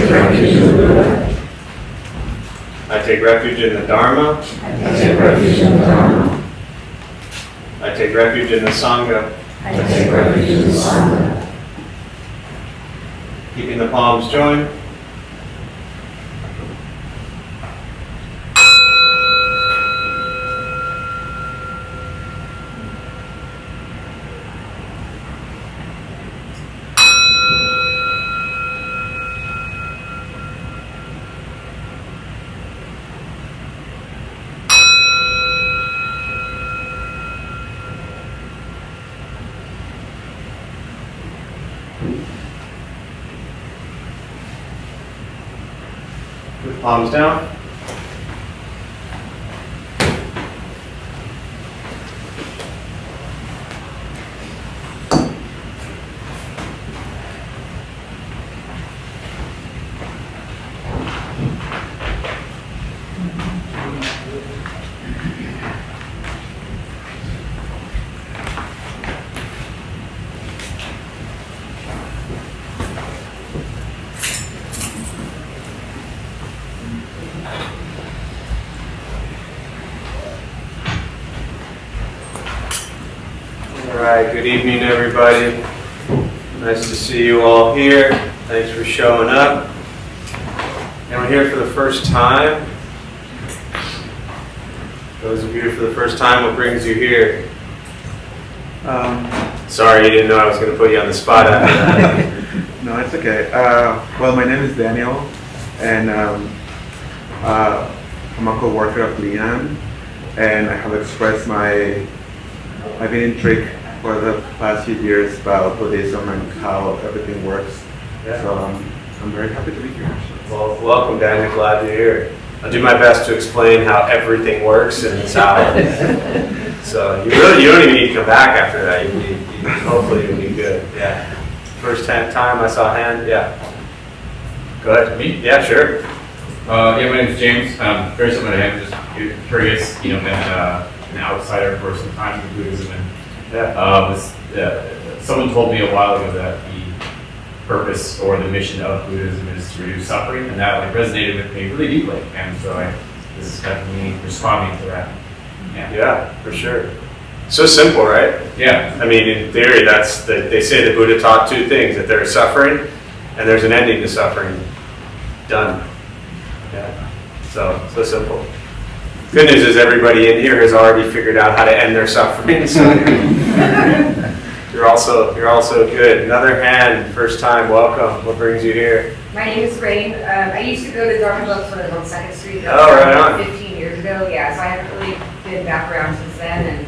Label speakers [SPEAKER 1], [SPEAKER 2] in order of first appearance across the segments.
[SPEAKER 1] take refuge in the Buddha.
[SPEAKER 2] I take refuge in the Dharma.
[SPEAKER 1] I take refuge in the Dharma.
[SPEAKER 2] I take refuge in the Sangha.
[SPEAKER 1] I take refuge in the Sangha.
[SPEAKER 2] Keeping the palms joined. Put palms down. Good evening, everybody. Nice to see you all here. Thanks for showing up. And we're here for the first time. Those of you here for the first time, what brings you here? Sorry, you didn't know I was going to put you on the spot after that.
[SPEAKER 3] No, it's okay. Well, my name is Daniel, and I'm a co-worker of Leanne, and I have expressed I've been intrigued for the past few years about Buddhism and how everything works.
[SPEAKER 2] Yeah.
[SPEAKER 3] So I'm very happy to be here.
[SPEAKER 2] Well, welcome, Daniel. Glad you're here. I'll do my best to explain how everything works and how. So you don't even need to come back after that. Hopefully you'll be good. Yeah. First time I saw a hand. Yeah. Go ahead.
[SPEAKER 4] Me?
[SPEAKER 2] Yeah, sure.
[SPEAKER 4] My name is James. Very similar to him. Just curious. Been an outsider for some time in Buddhism, and someone told me a while ago that the purpose or the mission of Buddhism is to reduce suffering, and that resonated with me really deeply. And so this is definitely responding to that.
[SPEAKER 2] Yeah, for sure. So simple, right?
[SPEAKER 4] Yeah.
[SPEAKER 2] I mean, in theory, they say the Buddha taught two things: that there's suffering, and there's an ending to suffering. Done. Yeah. So simple. Good news is everybody in here has already figured out how to end their suffering. So you're also good. Another hand, first time, welcome. What brings you here?
[SPEAKER 5] My name is Rain. I used to go to Dharma Bum Temple on 2nd Street.
[SPEAKER 2] Oh, right on.
[SPEAKER 5] 15 years ago, yeah. So I haven't really been back around since then, and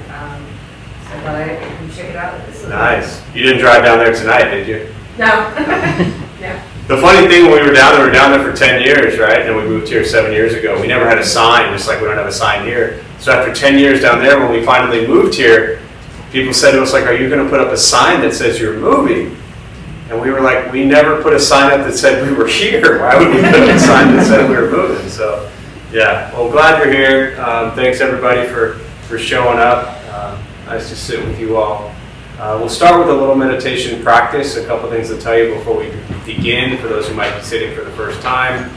[SPEAKER 5] so I thought I could check it out.
[SPEAKER 2] Nice. You didn't drive down there tonight, did you?
[SPEAKER 5] No. No.
[SPEAKER 2] The funny thing, when we were down there for 10 years, right? And we moved here 7 years ago. We never had a sign, just like we don't have a sign here. So after 10 years down there, when we finally moved here, people said to us, like, are you going to put up a sign that says you're moving? And we were like, we never put a sign up that said we were here. Why would we put up a sign that said we were moving? So, yeah. Well, glad you're here. Thanks, everybody, for showing up. Nice to sit with you all. We'll start with a little meditation practice, a couple things to tell you before we begin. For those who might be sitting for the first time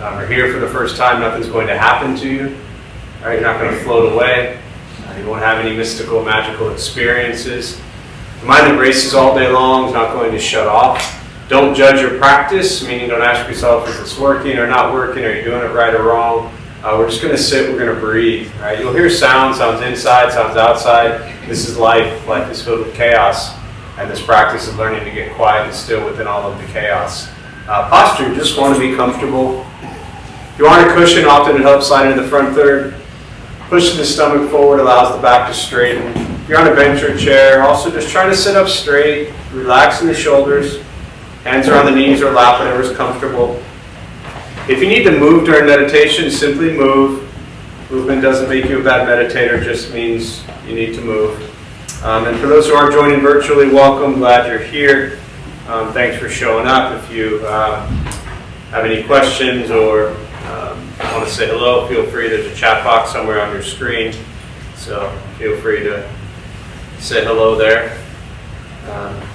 [SPEAKER 2] or here for the first time, nothing's going to happen to you. All right, you're not going to float away. You won't have any mystical, magical experiences. The mind that races all day long is not going to shut off. Don't judge your practice, meaning don't ask yourself if it's working or not working, are you doing it right or wrong. We're just going to sit, we're going to breathe. Right? You'll hear sounds inside, sounds outside. This is life. Life is filled with chaos. And this practice of learning to get quiet and still within all of the chaos. Posture, you just want to be comfortable. If you're on a cushion, often it helps slide into the front third. Pushing the stomach forward allows the back to straighten. If you're on a bench or chair, also just try to sit up straight, relaxing the shoulders. Hands are on the knees or lap, whatever's comfortable. If you need to move during meditation, simply move. Movement doesn't make you a bad meditator, just means you need to move. And for those who are joining virtually, welcome. Glad you're here. Thanks for showing up. If you have any questions or want to say hello, feel free. There's a chat box somewhere on your screen. So feel free to say hello there.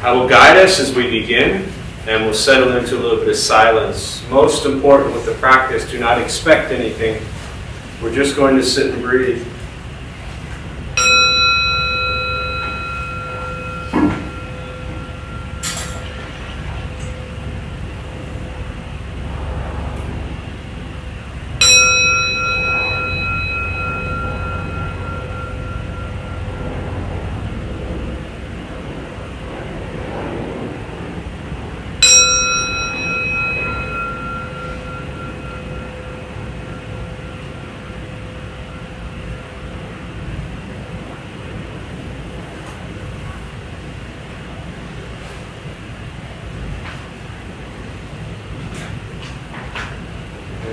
[SPEAKER 2] I will guide us as we begin. And we'll settle into a little bit of silence. Most important with the practice, do not expect anything. We're just going to sit and breathe.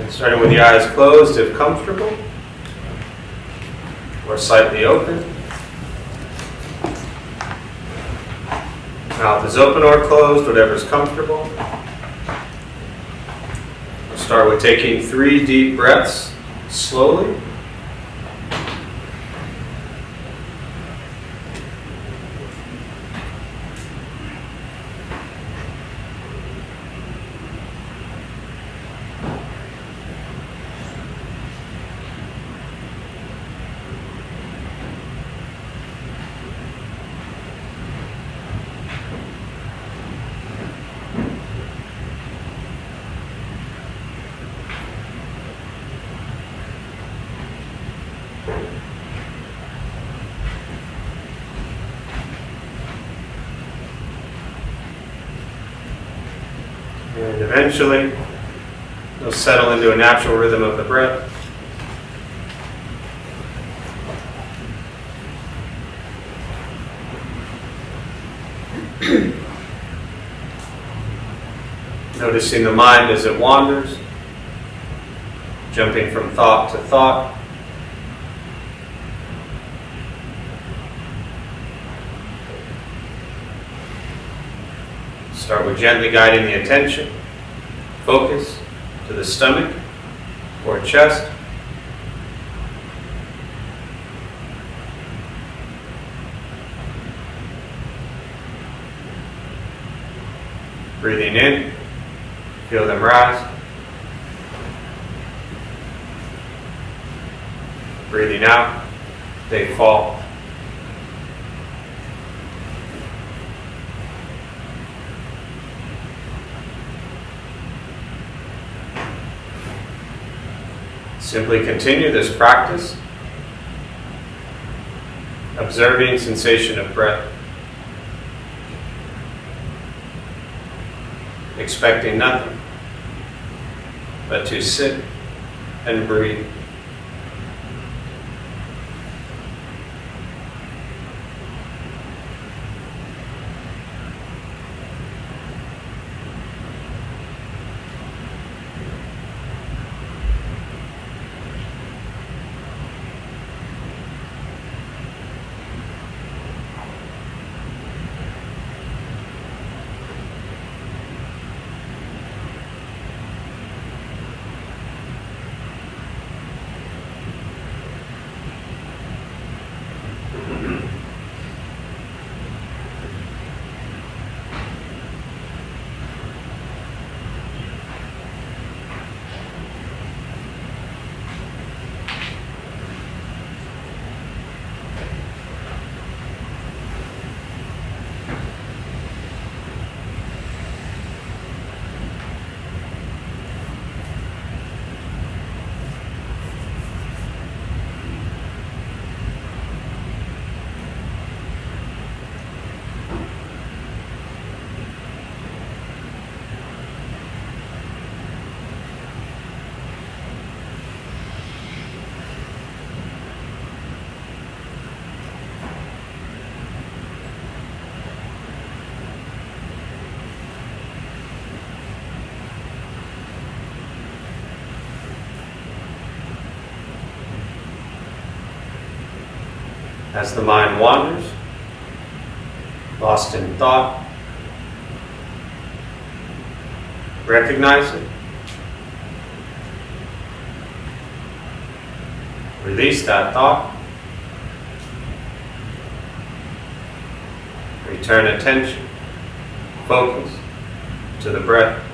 [SPEAKER 2] Starting with the eyes closed if comfortable, or slightly open. Mouth is open or closed, whatever is comfortable. We'll start with taking 3 deep breaths slowly. And eventually, you'll settle into a natural rhythm of the breath. Noticing the mind as it wanders, jumping from thought to thought. Start with gently guiding the attention, focus to the stomach or chest. Breathing in, feel them rise. Breathing out, they fall. Simply continue this practice, observing sensation of breath, expecting nothing but to sit and breathe. As the mind wanders, lost in thought, recognize it, release that thought, return attention, focus to the breath.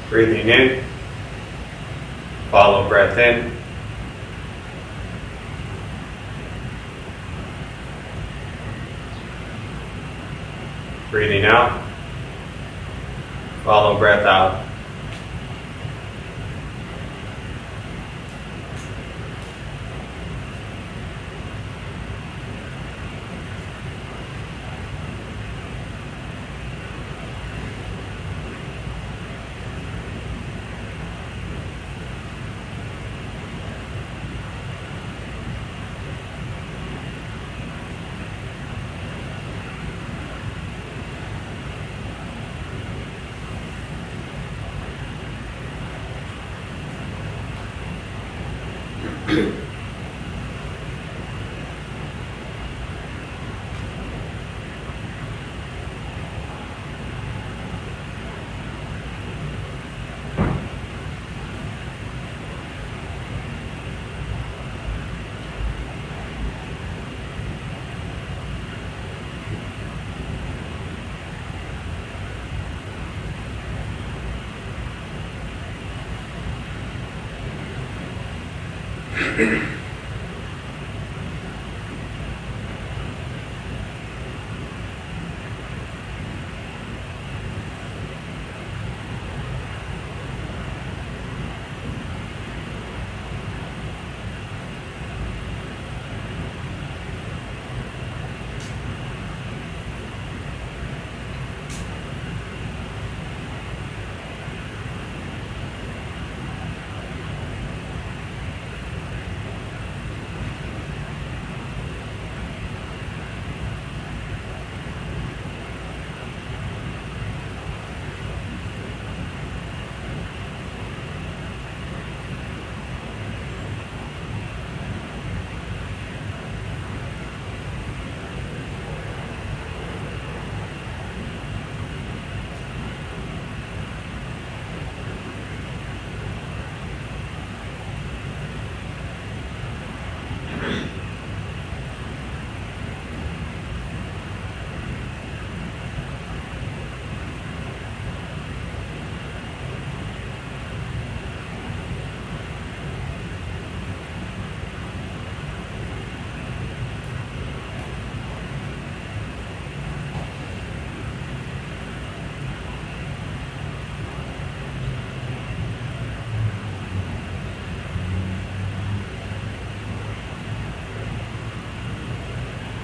[SPEAKER 2] Breathing in, follow breath in. Breathing out, follow breath out.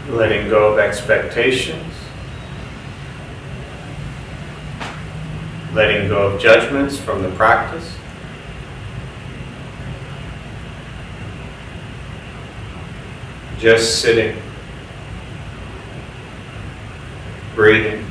[SPEAKER 2] Letting go of expectations. letting go of judgments from the practice. Just sitting, breathing.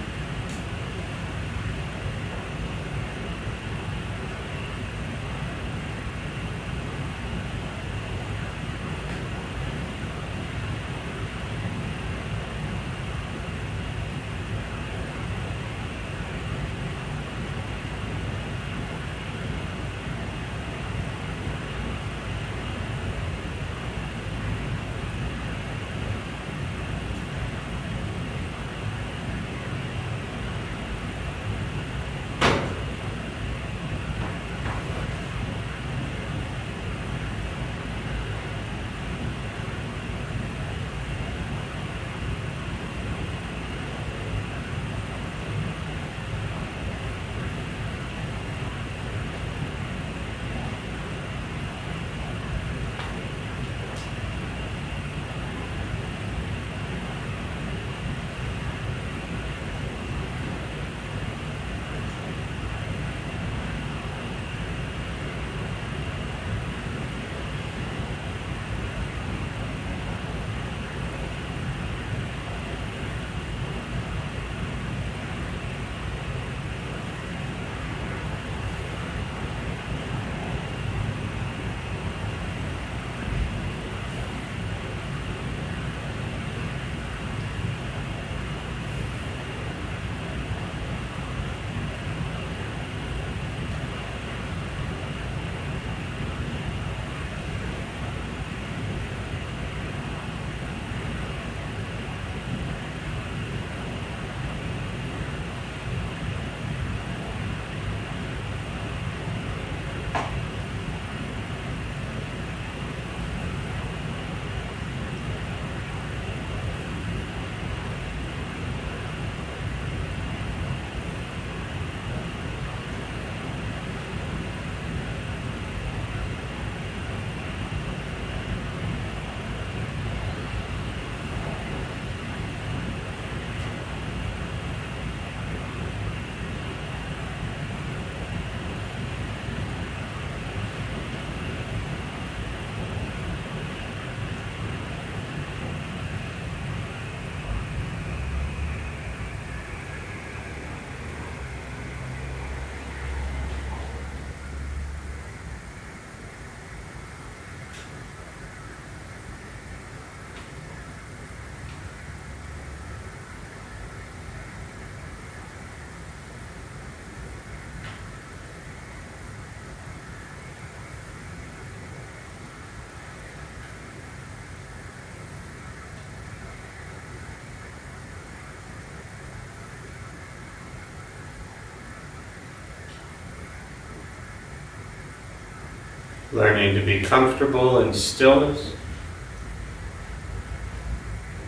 [SPEAKER 2] Learning to be comfortable in stillness,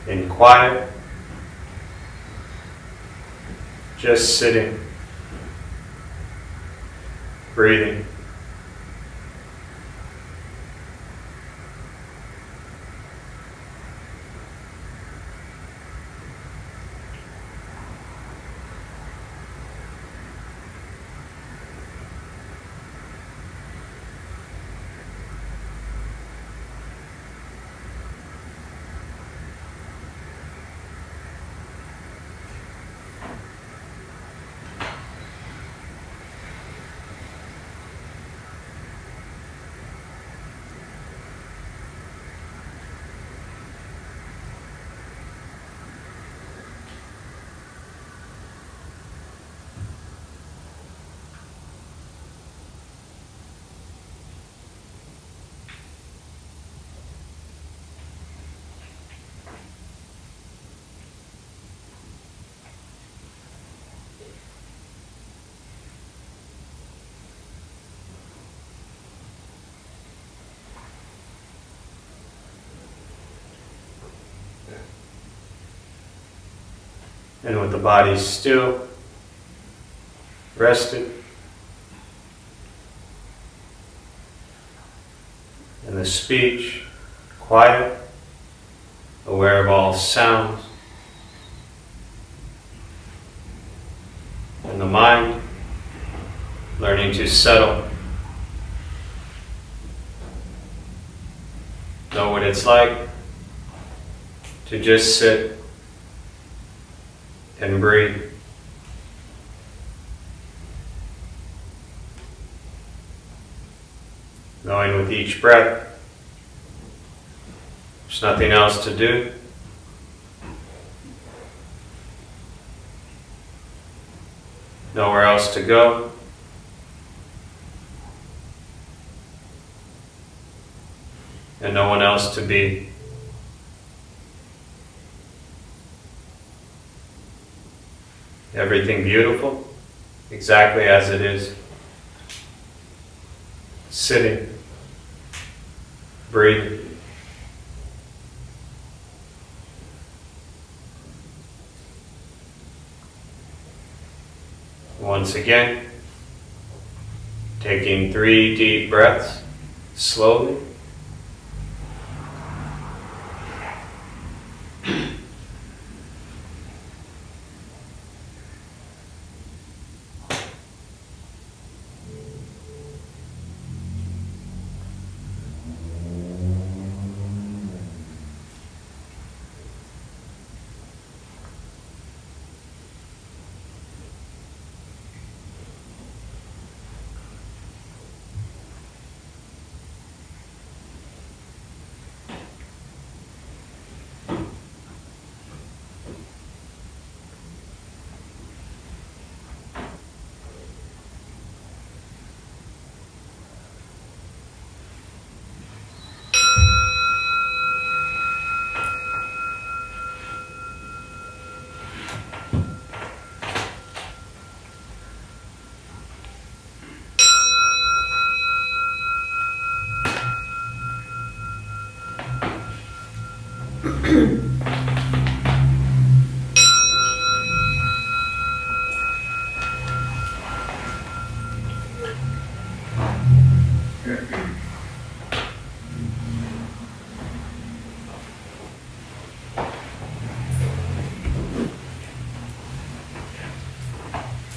[SPEAKER 2] in quiet, just sitting, breathing. And with the body still, rested, and the speech quiet, aware of all sounds, and the mind learning to settle. Know what it's like to just sit and breathe. Knowing with each breath, there's nothing else to do. Nowhere else to go. And no one else to be. Everything beautiful, exactly as it is. Sitting, breathing. Once again, taking 3 deep breaths, slowly.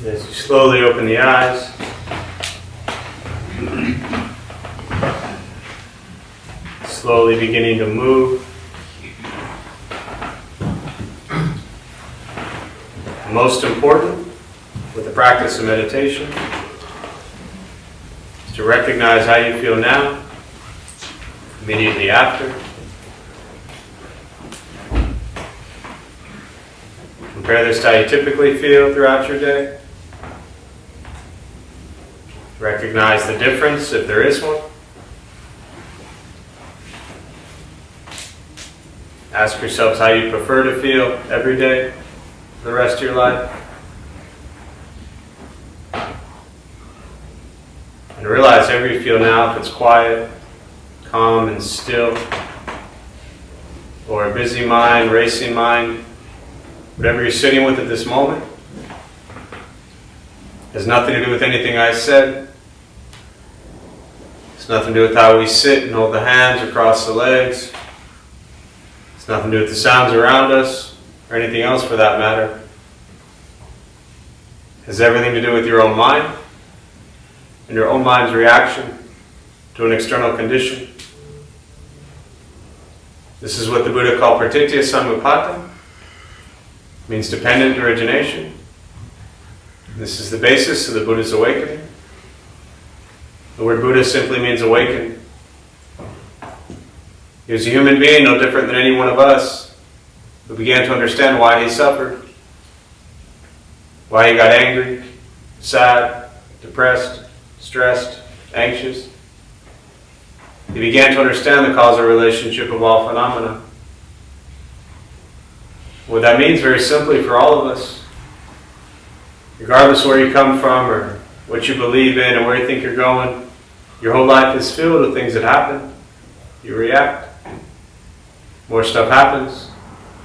[SPEAKER 2] As you slowly open the eyes, slowly beginning to move. Most important with the practice of meditation is to recognize how you feel now, immediately after. Compare this to how you typically feel throughout your day. Recognize the difference, if there is one. Ask yourselves how you prefer to feel every day for the rest of your life. And realize however you feel now, if it's quiet, calm and still, or a busy mind, racing mind, whatever you're sitting with at this moment, has nothing to do with anything I said. It's nothing to do with how we sit and hold the hands or cross the legs. It's nothing to do with the sounds around us or anything else for that matter. It has everything to do with your own mind and your own mind's reaction to an external condition. This is what the Buddha called pratitya samuppada. It means dependent origination. This is the basis of the Buddha's awakening. The word Buddha simply means awakened. He was a human being, no different than any one of us, who began to understand why he suffered, why he got angry, sad, depressed, stressed, anxious. He began to understand the causal relationship of all phenomena. What that means very simply for all of us, regardless where you come from or what you believe in and where you think you're going, your whole life is filled with things that happen. You react. More stuff happens,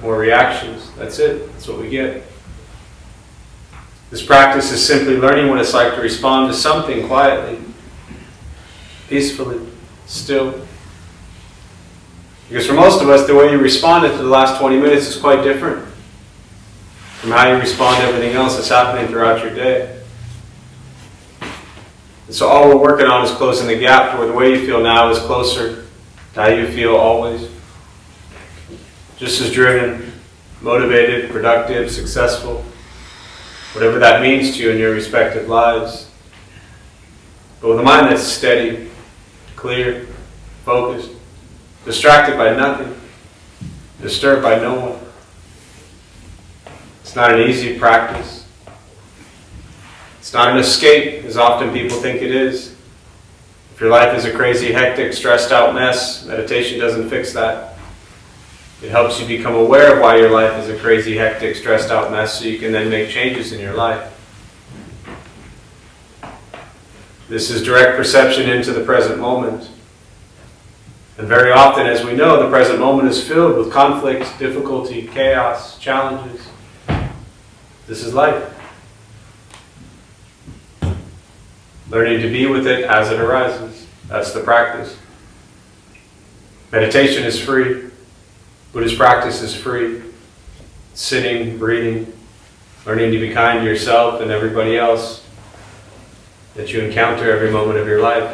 [SPEAKER 2] more reactions. That's it. That's what we get. This practice is simply learning what it's like to respond to something quietly, peacefully, still. Because for most of us, the way you responded to the last 20 minutes is quite different from how you respond to everything else that's happening throughout your day. And so all we're working on is closing the gap to where the way you feel now is closer to how you feel always. Just as driven, motivated, productive, successful, whatever that means to you in your respective lives. But with a mind that's steady, clear, focused, distracted by nothing, disturbed by no one. It's not an easy practice. It's not an escape, as often people think it is. If your life is a crazy, hectic, stressed out mess, meditation doesn't fix that. It helps you become aware of why your life is a crazy, hectic, stressed out mess so you can then make changes in your life. This is direct perception into the present moment. And very often, as we know, the present moment is filled with conflict, difficulty, chaos, challenges. This is life. Learning to be with it as it arises. That's the practice. Meditation is free. Buddhist practice is free. Sitting, breathing, learning to be kind to yourself and everybody else that you encounter every moment of your life.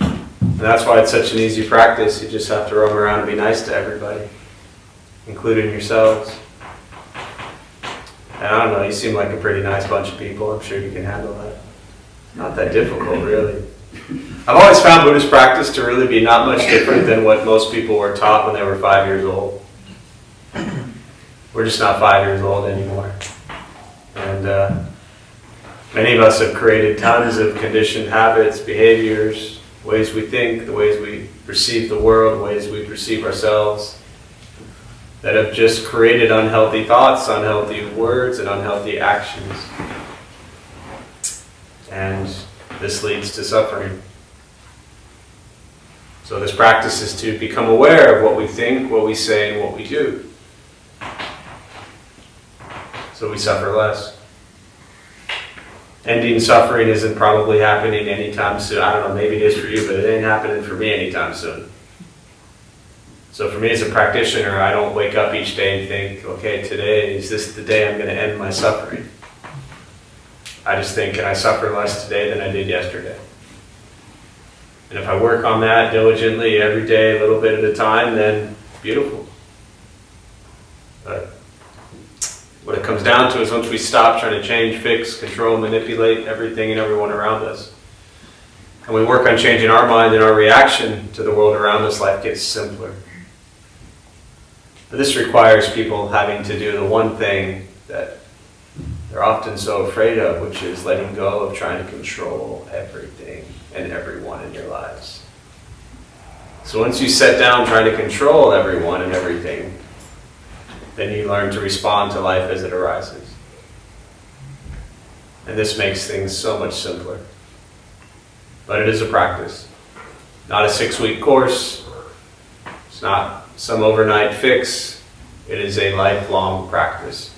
[SPEAKER 2] And that's why it's such an easy practice. You just have to roam around and be nice to everybody, including yourselves. And I don't know, you seem like a pretty nice bunch of people. I'm sure you can handle that. Not that difficult, really. I've always found Buddhist practice to really be not much different than what most people were taught when they were 5 years old. We're just not 5 years old anymore. And many of us have created tons of conditioned habits, behaviors, ways we think, the ways we perceive the world, ways we perceive ourselves, that have just created unhealthy thoughts, unhealthy words, and unhealthy actions. And this leads to suffering. So this practice is to become aware of what we think, what we say, and what we do. So we suffer less. Ending suffering isn't probably happening anytime soon. I don't know, maybe it is for you, but it ain't happening for me anytime soon. So for me as a practitioner, I don't wake up each day and think, okay, today, is this the day I'm going to end my suffering? I just think, can I suffer less today than I did yesterday? And if I work on that diligently every day, a little bit at a time, then beautiful. But what it comes down to is once we stop trying to change, fix, control, manipulate everything and everyone around us, and we work on changing our mind and our reaction to the world around us, life gets simpler. But this requires people having to do the one thing that they're often so afraid of, which is letting go of trying to control everything and everyone in your lives. So once you set down trying to control everyone and everything, then you learn to respond to life as it arises. And this makes things so much simpler. But it is a practice. Not a 6-week course. It's not some overnight fix. It is a lifelong practice.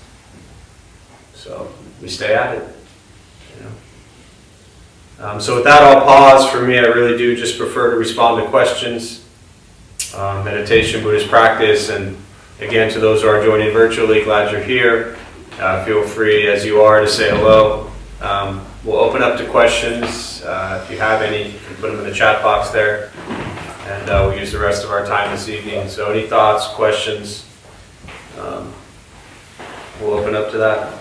[SPEAKER 2] So we stay at it. So with that, I'll pause. For me, I really do just prefer to respond to questions. Meditation, Buddhist practice, and again, to those who are joining virtually, glad you're here. Feel free, as you are, to say hello. We'll open up to questions. If you have any, you can put them in the chat box there. And we'll use the rest of our time this evening. So any thoughts, questions, we'll open up to that.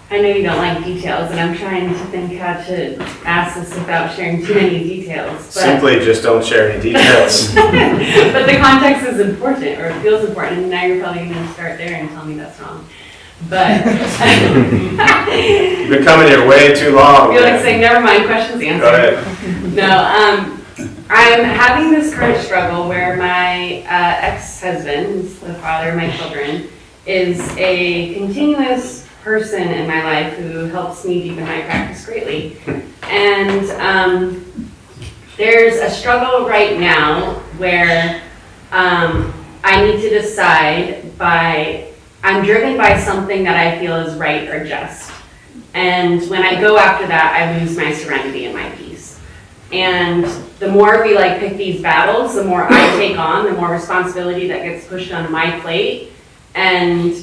[SPEAKER 6] I know you don't like details, and I'm trying to think how to ask this without sharing too many details. But
[SPEAKER 2] Simply just don't share any details.
[SPEAKER 6] but the context is important, or it feels important, and now you're probably going to start there and tell me that's wrong. But
[SPEAKER 2] You've been coming here way too long.
[SPEAKER 6] I feel like saying, never mind, questions answered.
[SPEAKER 2] Go ahead.
[SPEAKER 6] No, I'm having this current struggle where my ex-husband, who's the father of my children, is a continuous person in my life who helps me deepen my practice greatly. And there's a struggle right now where I need to decide I'm driven by something that I feel is right or just. And when I go after that, I lose my serenity and my peace. And the more we like pick these battles, the more I take on, the more responsibility that gets pushed on my plate. And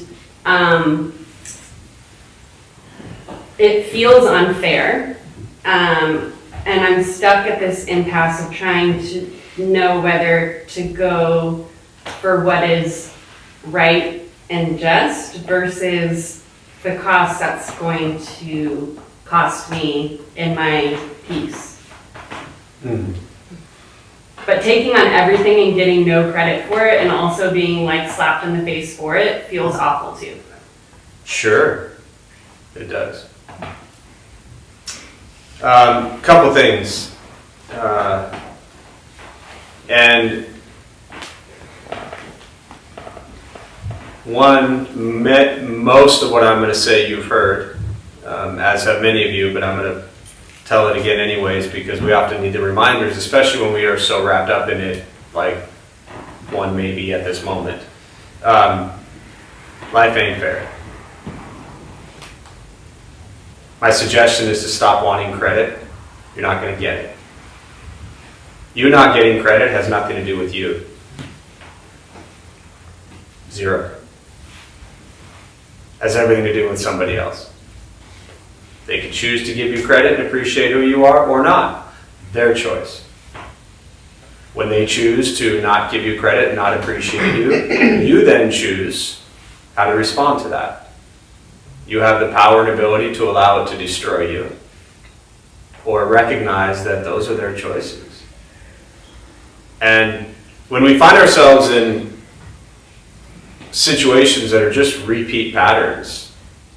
[SPEAKER 6] it feels unfair. And I'm stuck at this impasse of trying to know whether to go for what is right and just versus the cost that's going to cost me in my peace. But taking on everything and getting no credit for it and also being like slapped in the face for it feels awful too.
[SPEAKER 2] Sure, it does. Couple things. And one, most of what I'm going to say you've heard, as have many of you, but I'm going to tell it again anyways because we often need the reminders, especially when we are so wrapped up in it, like one may be at this moment. Life ain't fair. My suggestion is to stop wanting credit. You're not going to get it. You not getting credit has nothing to do with you. Zero. Has everything to do with somebody else. They can choose to give you credit and appreciate who you are or not. Their choice. When they choose to not give you credit and not appreciate you, you then choose how to respond to that. You have the power and ability to allow it to destroy you or recognize that those are their choices. And when we find ourselves in situations that are just repeat patterns,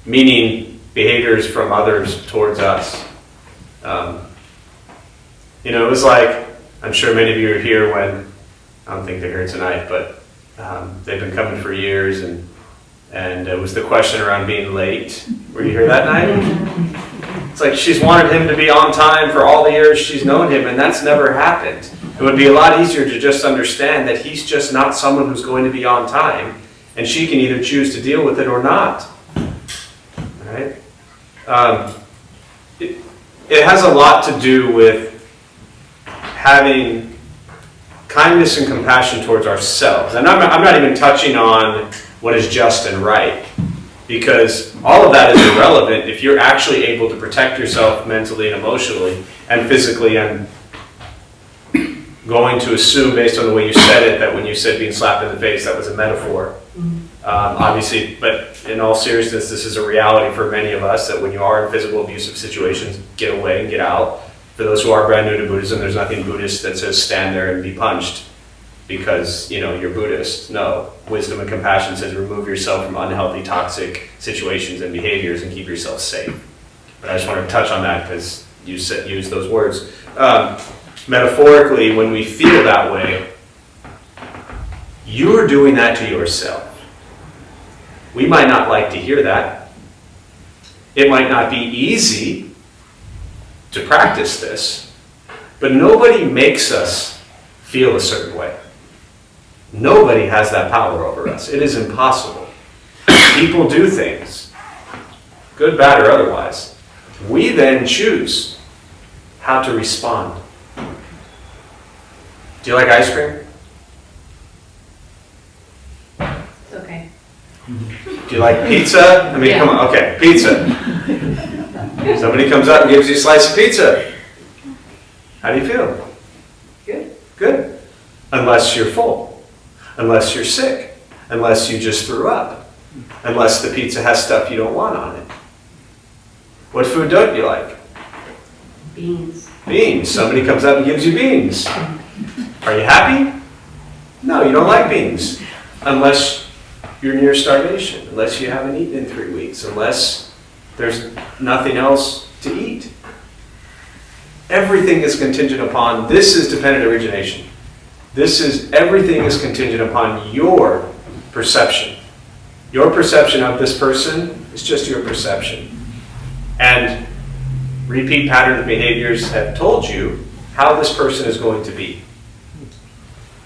[SPEAKER 2] meaning behaviors from others towards us, it was like, I'm sure many of you are here when, I don't think they're here tonight, but they've been coming for years, and it was the question around being late. Were you here that night? It's like she's wanted him to be on time for all the years she's known him, and that's never happened. It would be a lot easier to just understand that he's just not someone who's going to be on time, and she can either choose to deal with it or not. All right? It has a lot to do with having kindness and compassion towards ourselves. And I'm not even touching on what is just and right, because all of that is irrelevant if you're actually able to protect yourself mentally and emotionally and physically. And going to assume, based on the way you said it, that when you said being slapped in the face, that was a metaphor. Obviously, but in all seriousness, this is a reality for many of us, that when you are in physical abusive situations, get away and get out. For those who are brand new to Buddhism, there's nothing Buddhist that says stand there and be punched because you're Buddhist. No, wisdom and compassion says remove yourself from unhealthy, toxic situations and behaviors and keep yourself safe. But I just want to touch on that because you use those words. Metaphorically, when we feel that way, you're doing that to yourself. We might not like to hear that. It might not be easy to practice this, but nobody makes us feel a certain way. Nobody has that power over us. It is impossible. People do things, good, bad, or otherwise. We then choose how to respond. Do you like ice cream?
[SPEAKER 6] It's okay.
[SPEAKER 2] Do you like pizza? I mean,
[SPEAKER 6] Yeah.
[SPEAKER 2] come on. Okay, pizza. Somebody comes up and gives you a slice of pizza. How do you feel?
[SPEAKER 6] Good.
[SPEAKER 2] Good. Unless you're full. Unless you're sick. Unless you just threw up. Unless the pizza has stuff you don't want on it. What food don't you like?
[SPEAKER 6] Beans.
[SPEAKER 2] Beans. Somebody comes up and gives you beans. Are you happy? No, you don't like beans. Unless you're near starvation. Unless you haven't eaten in 3 weeks. Unless there's nothing else to eat. Everything is contingent upon, this is dependent origination. Everything is contingent upon your perception. Your perception of this person is just your perception. And repeat pattern behaviors have told you how this person is going to be.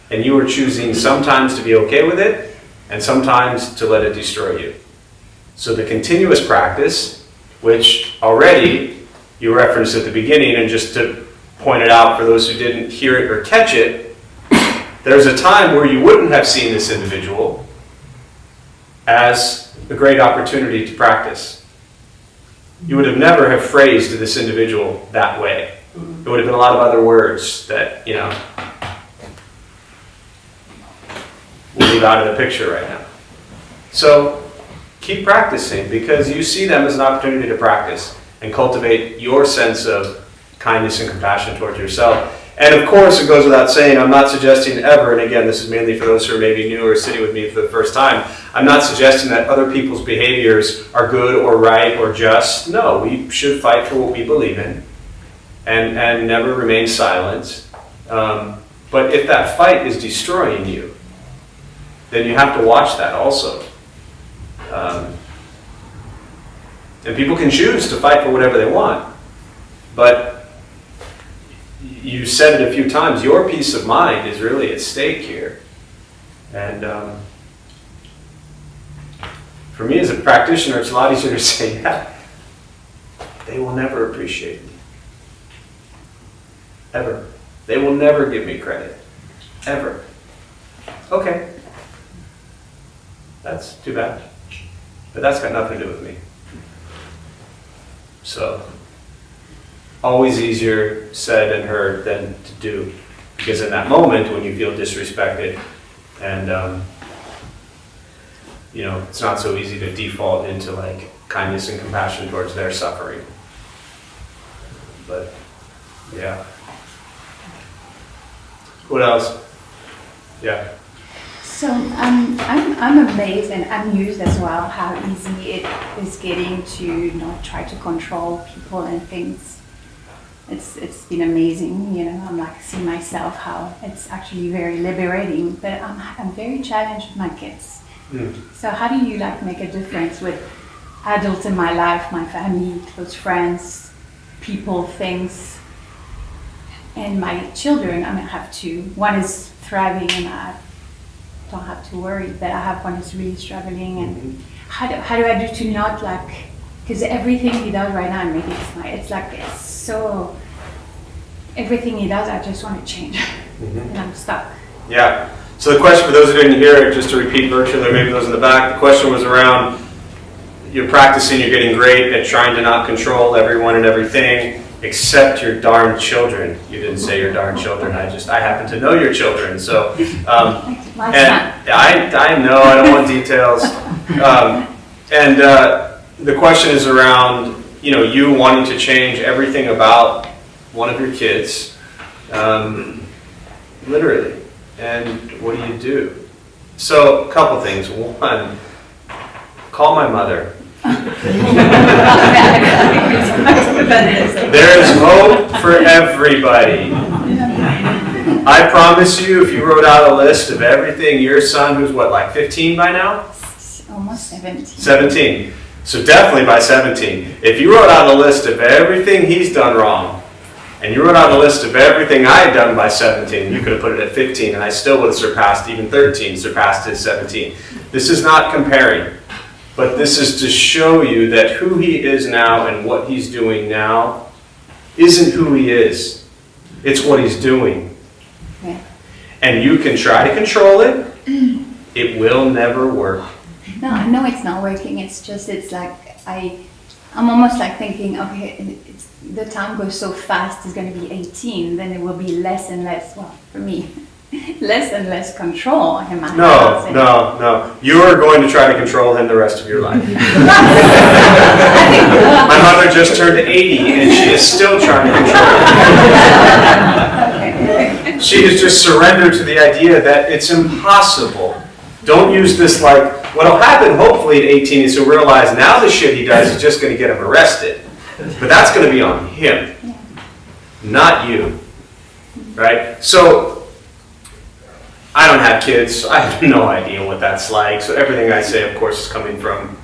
[SPEAKER 2] And you are choosing sometimes to be okay with it and sometimes to let it destroy you. So the continuous practice, which already you referenced at the beginning, and just to pointed out for those who didn't hear it or catch it, there's a time where you wouldn't have seen this individual as a great opportunity to practice. You would have never have phrased this individual that way. It would have been a lot of other words that, we'll leave out of the picture right now. So keep practicing, because you see them as an opportunity to practice and cultivate your sense of kindness and compassion towards yourself. And of course, it goes without saying, I'm not suggesting ever, and again, this is mainly for those who are maybe new or sitting with me for the first time, I'm not suggesting that other people's behaviors are good or right or just. No, we should fight for what we believe in and never remain silent. But if that fight is destroying you, then you have to watch that also. And people can choose to fight for whatever they want. But you said it a few times, your peace of mind is really at stake here. And for me as a practitioner, it's a lot easier to say, yeah, they will never appreciate me. Ever. They will never give me credit. Ever. Okay. That's too bad. But that's got nothing to do with me. So, always easier said and heard than to do. Because in that moment when you feel disrespected and, it's not so easy to default into like kindness and compassion towards their suffering. But, yeah. What else? Yeah.
[SPEAKER 7] So I'm amazed and amused as well how easy it is getting to not try to control people and things. It's been amazing, I'm like see myself how it's actually very liberating. But I'm very challenged with my kids. So how do you like make a difference with adults in my life, my family, close friends, people, things, and my children? I have two. One is thriving and I don't have to worry, but I have one who's really struggling. And how do I do to not because everything he does right now, and maybe it's so, everything he does, I just want to change. And I'm stuck.
[SPEAKER 2] Yeah. So the question, for those who didn't hear it, just to repeat virtually, or maybe those in the back, the question was around, you're practicing, you're getting great at trying to not control everyone and everything, except your darn children. You didn't say your darn children, I happen to know your children. So, and I know, I don't want details. The question is around, you wanting to change everything about one of your kids, literally. And what do you do? So, a couple things. One, call my mother. There is hope for everybody. I promise you, if you wrote out a list of everything, your son, who's 15 by now?
[SPEAKER 7] Almost 17.
[SPEAKER 2] 17. So definitely by 17. If you wrote out a list of everything he's done wrong, and you wrote out a list of everything I had done by 17, you could have put it at 15, and I still would have surpassed even 13, surpassed his 17. This is not comparing, but this is to show you that who he is now and what he's doing now isn't who he is. It's what he's doing.
[SPEAKER 7] Yeah.
[SPEAKER 2] And you can try to control it. It will never work.
[SPEAKER 7] No, I know it's not working. It's just, I'm almost thinking, okay, the time goes so fast, it's going to be 18, then it will be less and less, for me, less and less control in my house.
[SPEAKER 2] No. You are going to try to control him the rest of your life. My mother just turned 80 and she is still trying to control him. She has just surrendered to the idea that it's impossible. Don't use this what'll happen hopefully at 18 is he'll realize now the shit he does is just going to get him arrested. But that's going to be on him, not you. Right? So, I don't have kids, so I have no idea what that's like. So everything I say, of course, is coming from,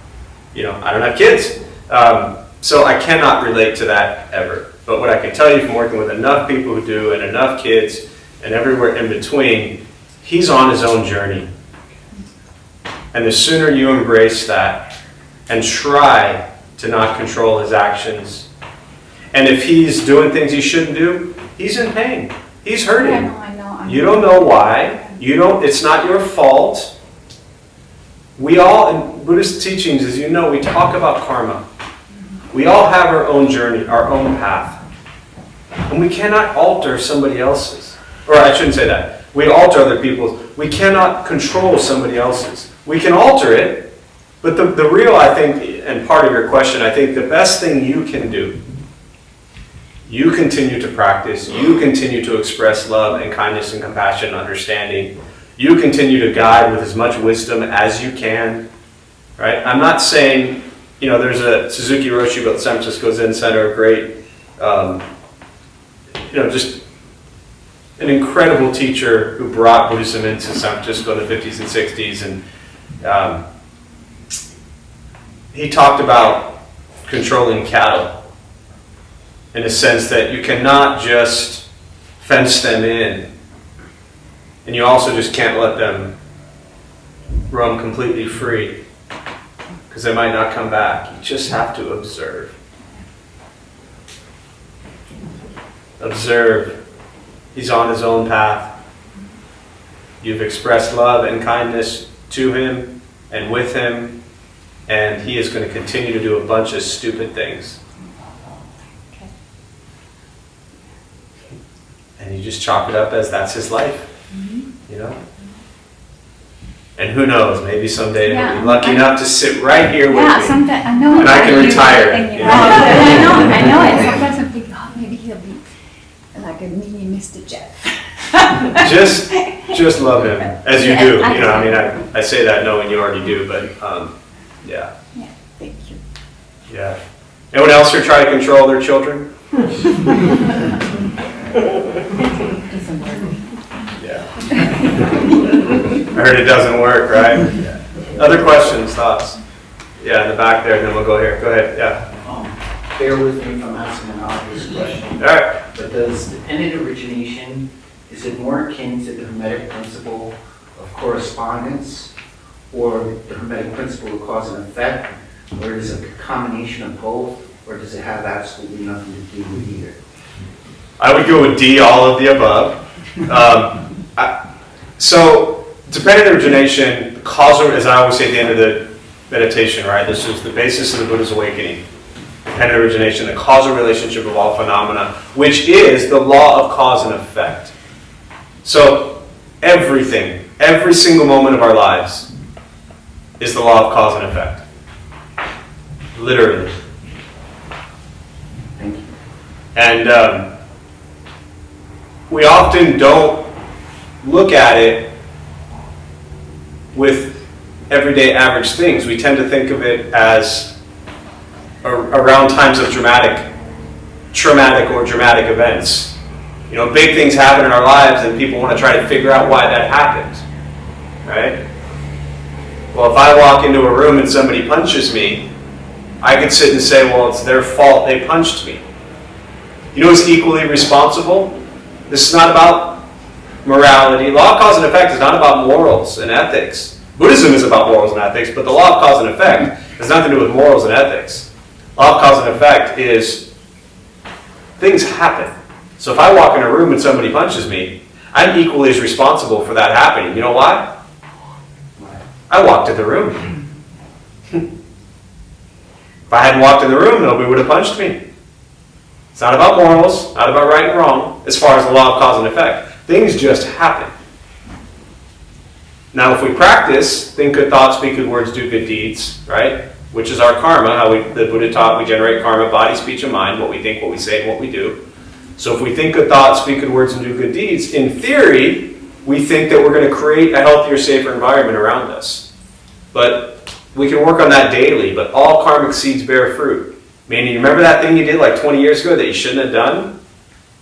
[SPEAKER 2] I don't have kids. So I cannot relate to that ever. But what I can tell you from working with enough people who do and enough kids and everywhere in between, he's on his own journey. And the sooner you embrace that and try to not control his actions, and if he's doing things he shouldn't do, He's in pain. He's
[SPEAKER 7] I
[SPEAKER 2] hurting.
[SPEAKER 7] know, I know.
[SPEAKER 2] You don't know why. It's not your fault. We all, in Buddhist teachings, as you know, we talk about karma. We all have our own journey, our own path. And we cannot alter somebody else's. Or I shouldn't say that. We alter other people's. We cannot control somebody else's. We can alter it, but the real, I think, and part of your question, I think the best thing you can do, you continue to practice, you continue to express love and kindness and compassion and understanding. You continue to guide with as much wisdom as you can, right? I'm not saying, there's a Suzuki Roshi built San Francisco Zen Center, a great, just an incredible teacher who brought Buddhism into San Francisco in the 50s and 60s. And he talked about controlling cattle in a sense that you cannot just fence them in. And you also just can't let them roam completely free because they might not come back. You just have to observe. Observe. He's on his own path. You've expressed love and kindness to him and with him, and he is going to continue to do a bunch of stupid things.
[SPEAKER 7] Okay.
[SPEAKER 2] And you just chalk it up as that's his life. And who knows, maybe someday he'll be lucky enough to sit right here with me.
[SPEAKER 7] Sometimes I know.
[SPEAKER 2] And I can retire.
[SPEAKER 7] I know it. Sometimes I'm thinking, maybe he'll be like a mini Mr. Jeff.
[SPEAKER 2] Just love him as you do. I say that knowing you already do, but yeah.
[SPEAKER 7] Yeah, thank you.
[SPEAKER 2] Yeah. Anyone else here try to control their children? Yeah. I heard it doesn't work, right? Yeah. Other questions, thoughts? Yeah, in the back there, and then we'll go here. Go ahead. Yeah.
[SPEAKER 8] Bear with me if I'm asking an obvious question.
[SPEAKER 2] All right.
[SPEAKER 8] But does dependent origination, is it more akin to the Hermetic principle of correspondence or the Hermetic principle of cause and effect? Or is it a combination of both? Or does it have absolutely nothing to do with either?
[SPEAKER 2] I would go with D, all of the above. So, dependent origination, causal, as I always say at the end of the meditation, right? This is the basis of the Buddha's awakening. Dependent origination, the causal relationship of all phenomena, which is the law of cause and effect. So, everything, every single moment of our lives is the law of cause and effect. Literally.
[SPEAKER 8] Thank you.
[SPEAKER 2] And we often don't look at it with everyday average things. We tend to think of it as around times of traumatic or dramatic events. Big things happen in our lives and people want to try to figure out why that happened, right? Well, if I walk into a room and somebody punches me, I could sit and say, well, it's their fault they punched me. Who's equally responsible? This is not about morality. Law of cause and effect is not about morals and ethics. Buddhism is about morals and ethics, but the law of cause and effect has nothing to do with morals and ethics. Law of cause and effect is things happen. So if I walk in a room and somebody punches me, I'm equally as responsible for that happening. You know why? I walked in the room. If I hadn't walked in the room, nobody would have punched me. It's not about morals, not about right and wrong, as far as the law of cause and effect. Things just happen. Now, if we practice, think good thoughts, speak good words, do good deeds, right? Which is our karma, the Buddha taught we generate karma, body, speech, and mind, what we think, what we say, and what we do. So if we think good thoughts, speak good words, and do good deeds, in theory, we think that we're going to create a healthier, safer environment around us. But we can work on that daily, but all karmic seeds bear fruit. Meaning, you remember that thing you did like 20 years ago that you shouldn't have done?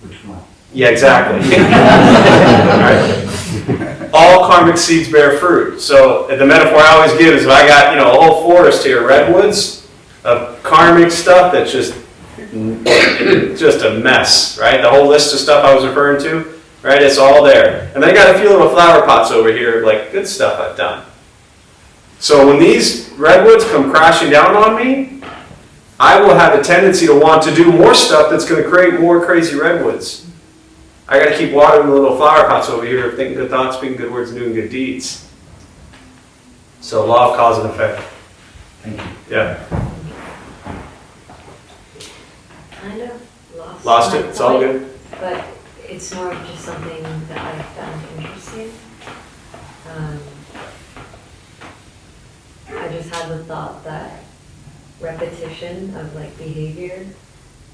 [SPEAKER 8] Which one?
[SPEAKER 2] Yeah, exactly. Right? All karmic seeds bear fruit. So the metaphor I always give is if I got a whole forest here, redwoods, of karmic stuff that's just a mess, right? The whole list of stuff I was referring to, right? It's all there. And then I got a few little flower pots over here of like good stuff I've done. So when these redwoods come crashing down on me, I will have a tendency to want to do more stuff that's going to create more crazy redwoods. I got to keep watering the little flower pots over here, thinking good thoughts, speaking good words, and doing good deeds. So law of cause and effect.
[SPEAKER 8] Thank you.
[SPEAKER 2] Yeah.
[SPEAKER 9] Kind of
[SPEAKER 2] Lost
[SPEAKER 9] my
[SPEAKER 2] it? It's all
[SPEAKER 9] point,
[SPEAKER 2] good?
[SPEAKER 9] But it's more of just something that I found interesting. I just had the thought that repetition of like behavior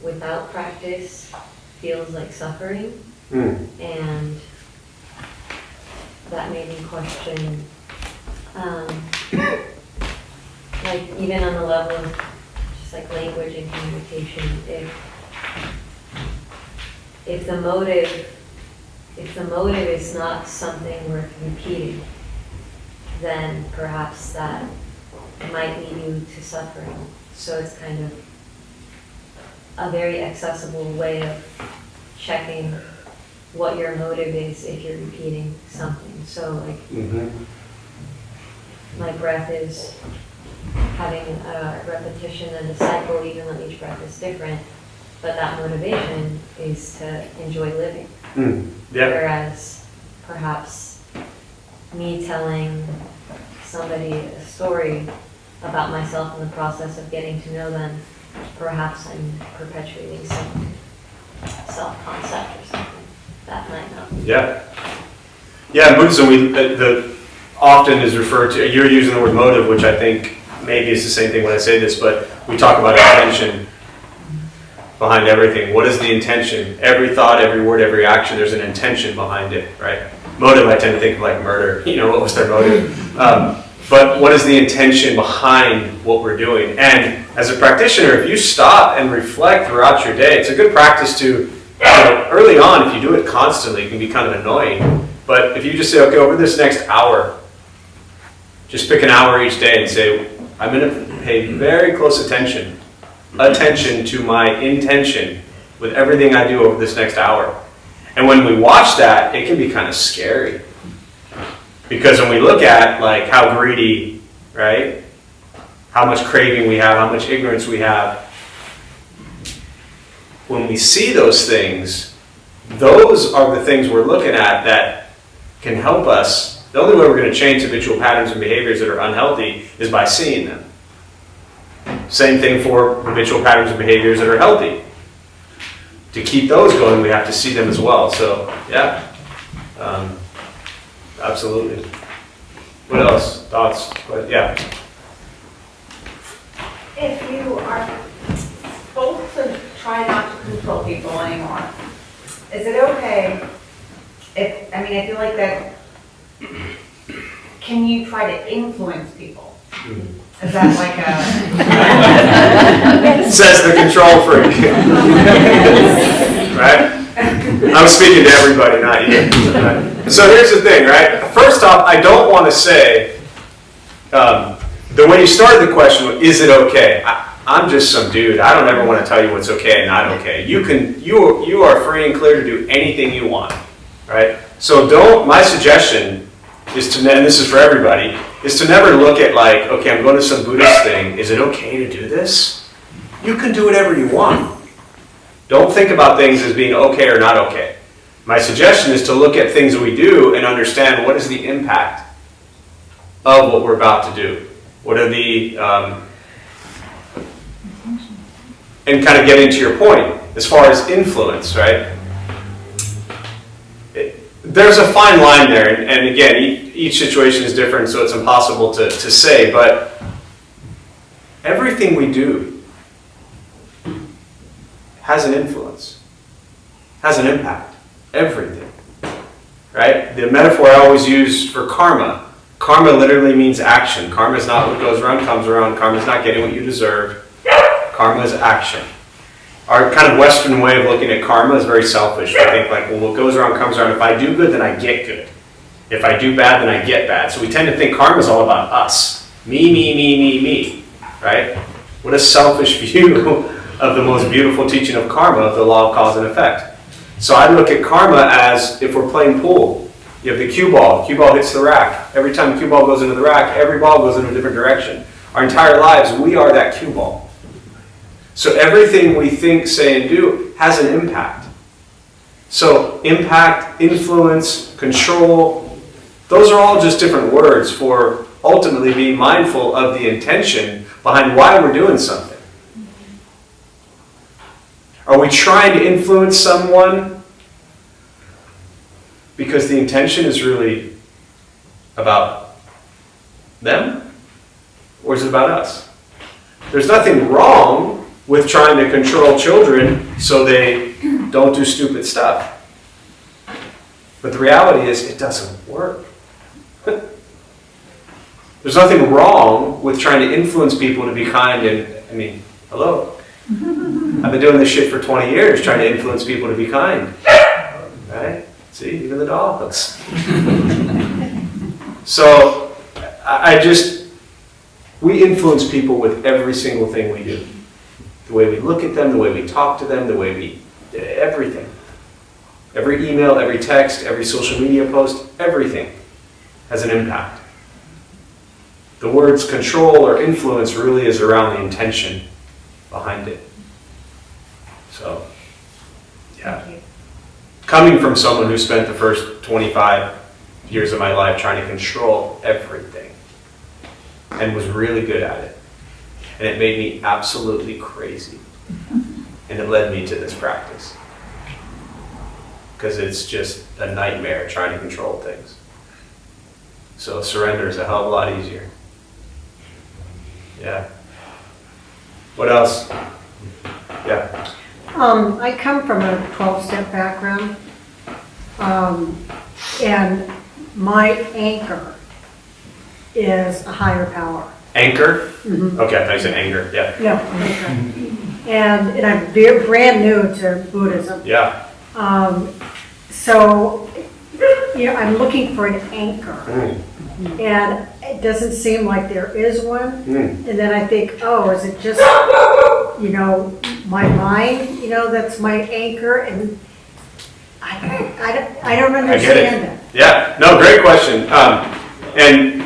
[SPEAKER 9] without practice feels like suffering. And that made me question, like even on the level of just like language and communication, if the motive is not something worth repeating, then perhaps that might lead you to suffering. So it's kind of a very accessible way of checking what your motive is if you're repeating something. So like my breath is having a repetition and a cycle, even though each breath is different, but that motivation is to enjoy living. Whereas perhaps me telling somebody a story about myself in the process of getting to know them, perhaps I'm perpetuating some self-concept or something. That might not.
[SPEAKER 2] Yeah. Yeah, in Buddhism, the often is referred to, you're using the word motive, which I think maybe is the same thing when I say this, but we talk about intention behind everything. What is the intention? Every thought, every word, every action, there's an intention behind it, right? Motive, I tend to think of like murder. What was their motive? But what is the intention behind what we're doing? And as a practitioner, if you stop and reflect throughout your day, it's a good practice to, early on, if you do it constantly, it can be kind of annoying. But if you just say, okay, over this next hour, just pick an hour each day and say, I'm going to pay very close attention to my intention with everything I do over this next hour. And when we watch that, it can be kind of scary. Because when we look at like how greedy, right? How much craving we have, how much ignorance we have. When we see those things, those are the things we're looking at that can help us. The only way we're going to change habitual patterns and behaviors that are unhealthy is by seeing them. Same thing for habitual patterns and behaviors that are healthy. To keep those going, we have to see them as well. So, yeah. Absolutely. What else? Thoughts? But, yeah.
[SPEAKER 10] If you are supposed to try not to control people anymore, is it okay if, I feel like that, can you try to influence people? Is that like a...
[SPEAKER 2] Says the control freak. Right? I'm speaking to everybody, not you. Right? So here's the thing, right? First off, I don't want to say, the way you started the question, is it okay? I'm just some dude. I don't ever want to tell you what's okay and not okay. You are free and clear to do anything you want, right? So my suggestion is to, and this is for everybody, is to never look at like, okay, I'm going to some Buddhist thing. Is it okay to do this? You can do whatever you want. Don't think about things as being okay or not okay. My suggestion is to look at things that we do and understand what is the impact of what we're about to do. What are the, and kind of getting to your point, as far as influence, right? There's a fine line there, and again, each situation is different, so it's impossible to say, but everything we do has an influence, has an impact, everything, right? The metaphor I always use for karma literally means action. Karma is not what goes around comes around. Karma is not getting what you deserve. Karma is action. Our kind of Western way of looking at karma is very selfish. We think like, well, what goes around comes around. If I do good, then I get good. If I do bad, then I get bad. So we tend to think karma is all about us. Me, right? What a selfish view of the most beautiful teaching of karma, of the law of cause and effect. So I look at karma as if we're playing pool. You have the cue ball. Cue ball hits the rack. Every time cue ball goes into the rack, every ball goes in a different direction. Our entire lives, we are that cue ball. So everything we think, say, and do has an impact. So impact, influence, control, those are all just different words for ultimately being mindful of the intention behind why we're doing something. Are we trying to influence someone because the intention is really about them? Or is it about us? There's nothing wrong with trying to control children so they don't do stupid stuff. But the reality is it doesn't work. There's nothing wrong with trying to influence people to be kind and, hello. I've been doing this shit for 20 years, trying to influence people to be kind. Right? See, even the dogs. So, we influence people with every single thing we do. The way we look at them, the way we talk to them, everything. Every email, every text, every social media post, everything has an impact. The words control or influence really is around the intention behind it. So, yeah. Coming from someone who spent the first 25 years of my life trying to control everything and was really good at it. And it made me absolutely crazy. And it led me to this practice. Because it's just a nightmare trying to control things. So surrender is a hell of a lot easier. Yeah. What else? Yeah.
[SPEAKER 11] I come from a 12-step background, and my anchor is a higher power.
[SPEAKER 2] Anchor?
[SPEAKER 11] Mm-hmm.
[SPEAKER 2] Okay, I thought you said anger. Yeah.
[SPEAKER 11] No, anchor. And I'm brand new to Buddhism.
[SPEAKER 2] Yeah.
[SPEAKER 11] So, I'm looking for an anchor. And it doesn't seem like there is one. And then I think, is it just, my mind, that's my anchor? And I don't understand it.
[SPEAKER 2] Yeah, no, great question. And,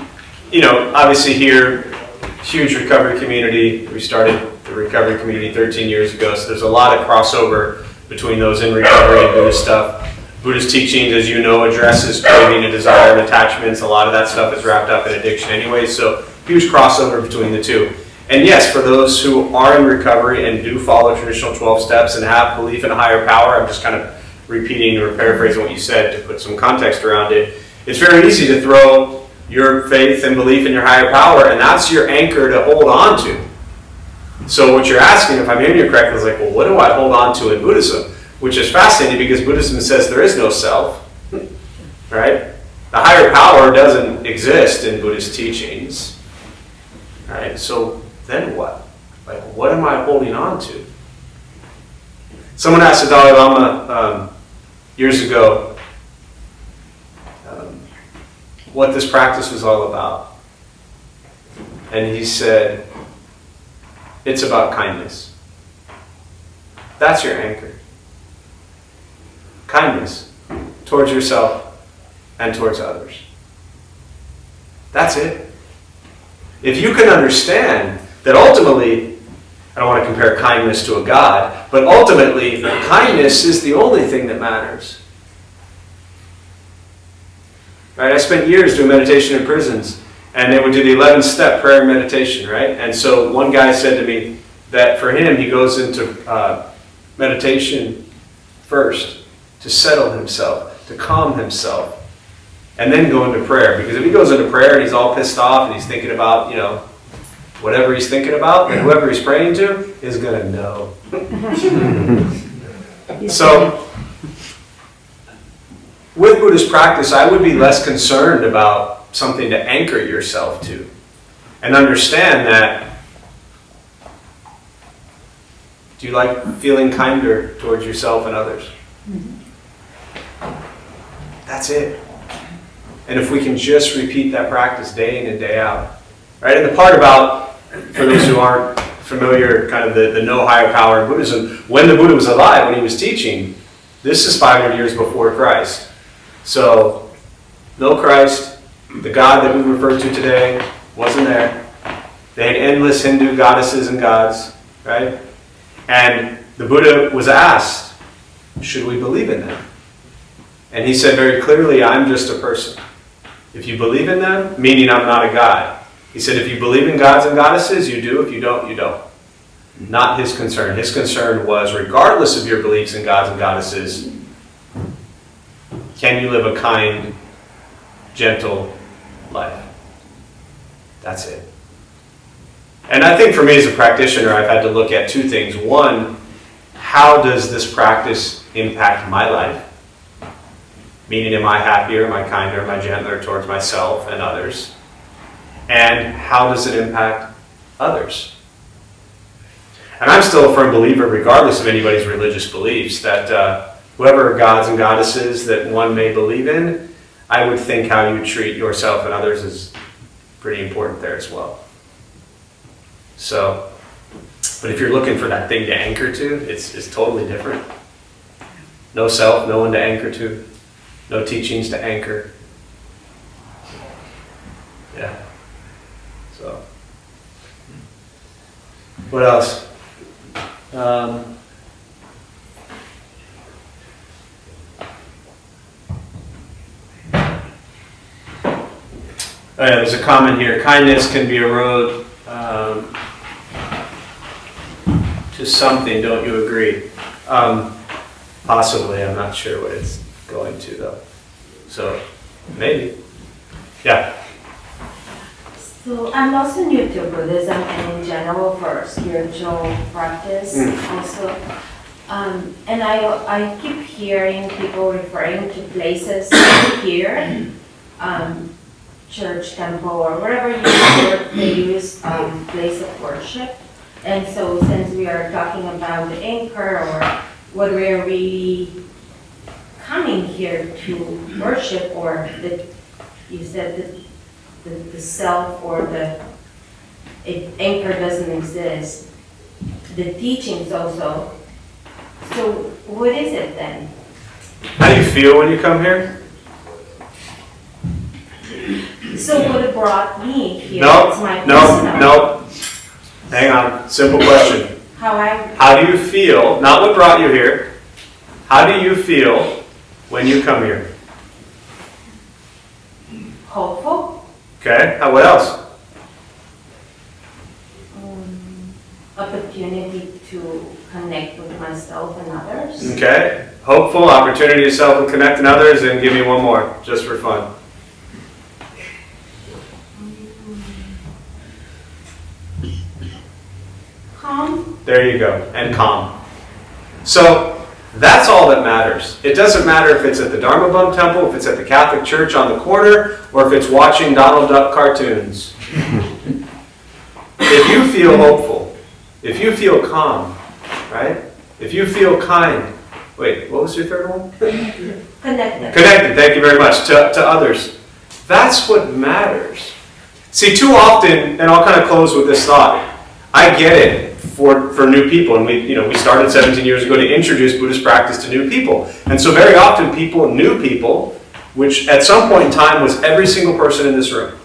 [SPEAKER 2] obviously here, huge recovery community. We started the recovery community 13 years ago, so there's a lot of crossover between those in recovery and Buddhist stuff. Buddhist teachings, as you know, addresses craving and desire and attachments. A lot of that stuff is wrapped up in addiction anyway, so huge crossover between the two. And yes, for those who are in recovery and do follow traditional 12 steps and have belief in a higher power, I'm just kind of repeating or paraphrasing what you said to put some context around it. It's very easy to throw your faith and belief in your higher power, and that's your anchor to hold on to. So what you're asking, if I'm hearing you correctly, is like, well, what do I hold on to in Buddhism? Which is fascinating because Buddhism says there is no self, right? The higher power doesn't exist in Buddhist teachings, right? So then what? Like, what am I holding on to? Someone asked the Dalai Lama years ago what this practice was all about. And he said, it's about kindness. That's your anchor. Kindness towards yourself and towards others. That's it. If you can understand that ultimately, I don't want to compare kindness to a god, but ultimately, kindness is the only thing that matters. Right? I spent years doing meditation in prisons, and they would do the 11-step prayer meditation, right? And so one guy said to me that for him, he goes into meditation first to settle himself, to calm himself, and then go into prayer. Because if he goes into prayer and he's all pissed off and he's thinking about, whatever he's thinking about, then whoever he's praying to is going to know. So, with Buddhist practice, I would be less concerned about something to anchor yourself to. And understand that, do you like feeling kinder towards yourself and others? That's it. And if we can just repeat that practice day in and day out, right? And the part about, for those who aren't familiar, kind of the no higher power in Buddhism, when the Buddha was alive, when he was teaching, this is 500 years before Christ. So, no Christ, the God that we refer to today wasn't there. They had endless Hindu goddesses and gods, right? And the Buddha was asked, should we believe in them? And he said very clearly, I'm just a person. If you believe in them, meaning I'm not a god. He said, if you believe in gods and goddesses, you do. If you don't, you don't. Not his concern. His concern was, regardless of your beliefs in gods and goddesses, can you live a kind, gentle life? That's it. And I think for me as a practitioner, I've had to look at two things. One, how does this practice impact my life? Meaning, am I happier, am I kinder, am I gentler towards myself and others? And how does it impact others? And I'm still a firm believer, regardless of anybody's religious beliefs, that whoever gods and goddesses that one may believe in, I would think how you treat yourself and others is pretty important there as well. So, but if you're looking for that thing to anchor to, it's totally different. No self, no one to anchor to. No teachings to anchor. Yeah. So, what else? There's a comment here. Kindness can be a road to something. Don't you agree? Possibly. I'm not sure what it's going to, though. So, maybe. Yeah.
[SPEAKER 12] So I'm also new to Buddhism and in general for spiritual practice also. And I keep hearing people referring to places here, church, temple, or wherever they use place of worship. And so since we are talking about the anchor or what we're really coming here to worship, or you said the self or the anchor doesn't exist, the teachings also. So what is it then?
[SPEAKER 2] How do you feel when you come here?
[SPEAKER 12] So what brought me here is my personal.
[SPEAKER 2] No. Hang on. Simple question.
[SPEAKER 12] How
[SPEAKER 2] do you feel? Not what brought you here. How do you feel when you come here?
[SPEAKER 12] Hopeful.
[SPEAKER 2] Okay. What else?
[SPEAKER 12] Opportunity to connect with myself and others.
[SPEAKER 2] Okay. Hopeful, opportunity to self and connect and others, and give me one more, just for fun.
[SPEAKER 12] Calm.
[SPEAKER 2] There you go. And calm. So that's all that matters. It doesn't matter if it's at the Dharma Bum Temple, if it's at the Catholic Church on the corner, or if it's watching Donald Duck cartoons. If you feel hopeful, if you feel calm, right? If you feel kind. Wait, what was your third one?
[SPEAKER 12] Connected.
[SPEAKER 2] Connected, thank you very much, to others. That's what matters. See, too often, and I'll kind of close with this thought, I get it for new people, and we started 17 years ago to introduce Buddhist practice to new people. And so very often new people, which at some point in time was every single person in this room.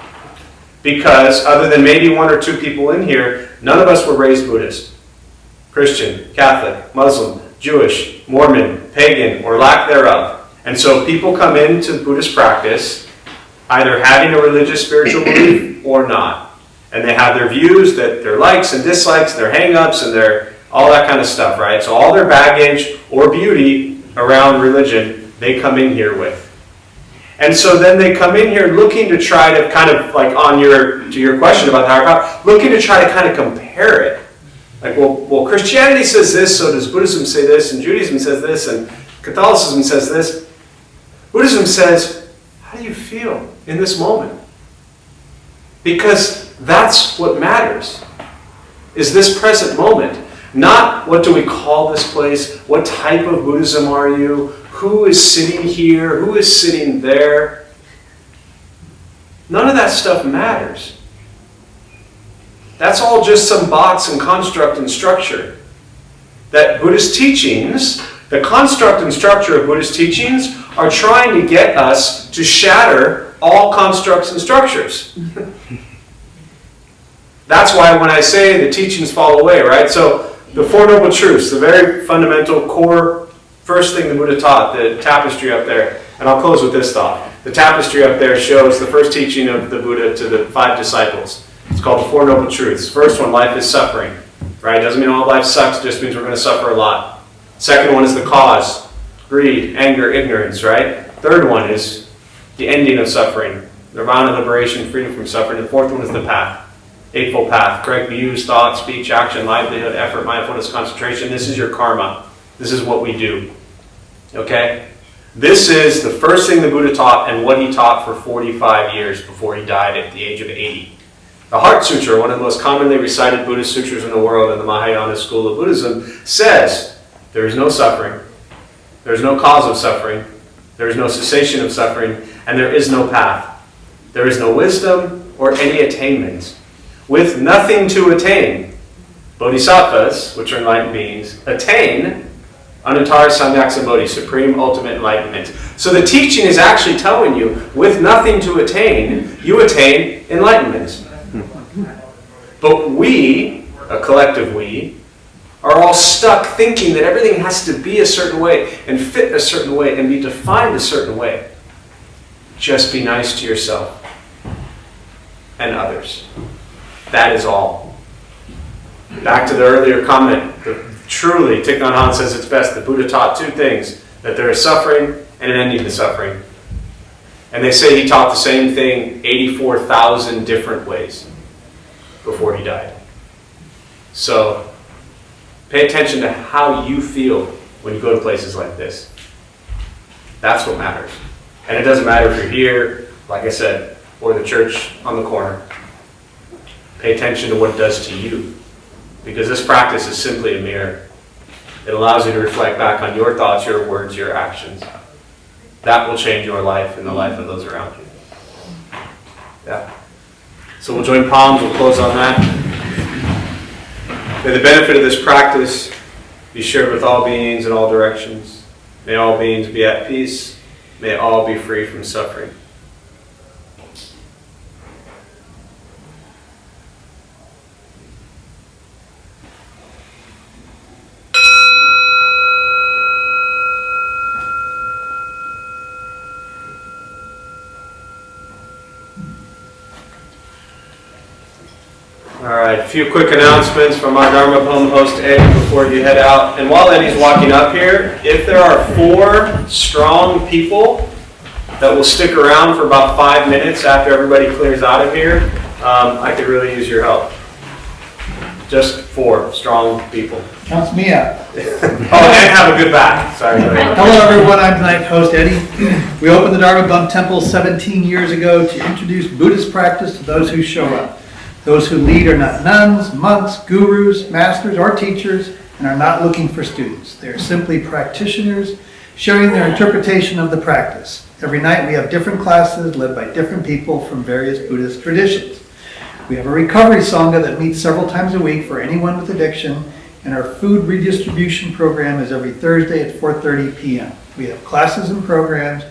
[SPEAKER 2] Because other than maybe one or two people in here, none of us were raised Buddhist. Christian, Catholic, Muslim, Jewish, Mormon, pagan, or lack thereof. And so people come into Buddhist practice either having a religious spiritual belief or not. And they have their views, that their likes and dislikes, their hang-ups, and their all that kind of stuff, right? So all their baggage or beauty around religion, they come in here with. And so then they come in here looking to try to kind of, like to your question about the higher power, looking to try to kind of compare it. Like, well, Christianity says this, so does Buddhism say this, and Judaism says this, and Catholicism says this. Buddhism says, how do you feel in this moment? Because that's what matters, is this present moment. Not what do we call this place, what type of Buddhism are you, who is sitting here, who is sitting there. None of that stuff matters. That's all just some box and construct and structure. That Buddhist teachings, the construct and structure of Buddhist teachings, are trying to get us to shatter all constructs and structures. That's why when I say the teachings fall away, right? So the Four Noble Truths, the very fundamental core First thing the Buddha taught, the tapestry up there, and I'll close with this thought. The tapestry up there shows the first teaching of the Buddha to the 5 disciples. It's called the Four Noble Truths. First one, life is suffering. Right? Doesn't mean all life sucks, just means we're going to suffer a lot. Second one is the cause. Greed, anger, ignorance, right? Third one is the ending of suffering. Nirvana, liberation, freedom from suffering. The fourth one is the path. Eightfold Path. Correct views, thought, speech, action, livelihood, effort, mindfulness, concentration. This is your karma. This is what we do. Okay? This is the first thing the Buddha taught and what he taught for 45 years before he died at the age of 80. The Heart Sutra, one of the most commonly recited Buddhist sutras in the world in the Mahayana school of Buddhism, says there is no suffering, there is no cause of suffering, there is no cessation of suffering, and there is no path. There is no wisdom or any attainment. With nothing to attain, Bodhisattvas, which are enlightened beings, attain Anuttara Samyaksambodhi, supreme ultimate enlightenment. So the teaching is actually telling you, with nothing to attain, you attain enlightenment. But we, a collective we, are all stuck thinking that everything has to be a certain way and fit a certain way and be defined a certain way. Just be nice to yourself and others. That is all. Back to the earlier comment. Truly, Thich Nhat Hanh says it's best. The Buddha taught 2 things. That there is suffering and an ending to suffering. And they say he taught the same thing 84,000 different ways before he died. So, pay attention to how you feel when you go to places like this. That's what matters. And it doesn't matter if you're here, like I said, or the church on the corner. Pay attention to what it does to you. Because this practice is simply a mirror. It allows you to reflect back on your thoughts, your words, your actions. That will change your life and the life of those around you. Yeah. So we'll join palms, we'll close on that. May the benefit of this practice be shared with all beings in all directions. May all beings be at peace. May all be free from suffering. Alright, a few quick announcements from our Dharma Bum host Eddie before you head out. And while Eddie's walking up here, if there are 4 strong people that will stick around for about 5 minutes after everybody clears out of here, I could really use your help. Just 4 strong people.
[SPEAKER 13] Counts me out.
[SPEAKER 2] Oh, and have a good back. Sorry.
[SPEAKER 13] Hello everyone, I'm tonight's host Eddie. We opened the Dharma Bum Temple 17 years ago to introduce Buddhist practice to those who show up. Those who lead are not nuns, monks, gurus, masters, or teachers, and are not looking for students. They are simply practitioners sharing their interpretation of the practice. Every night we have different classes led by different people from various Buddhist traditions. We have a recovery sangha that meets several times a week for anyone with addiction, and our food redistribution program is every Thursday at 4:30 p.m. We have classes and programs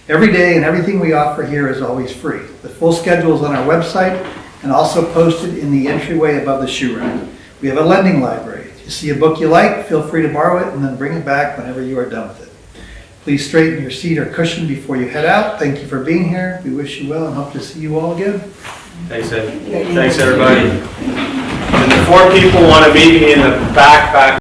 [SPEAKER 13] every day, and everything we offer here is always free. The full schedule is on our website and also posted in the entryway above the shoe rack. We have a lending library. If you see a book you like, feel free to borrow it and then bring it back whenever you are done with it. Please straighten your seat or cushion before you head out. Thank you for being here. We wish you well and hope to see you all again.
[SPEAKER 2] Thanks, Ed. Thanks, everybody. And the 4 people want to meet me in the back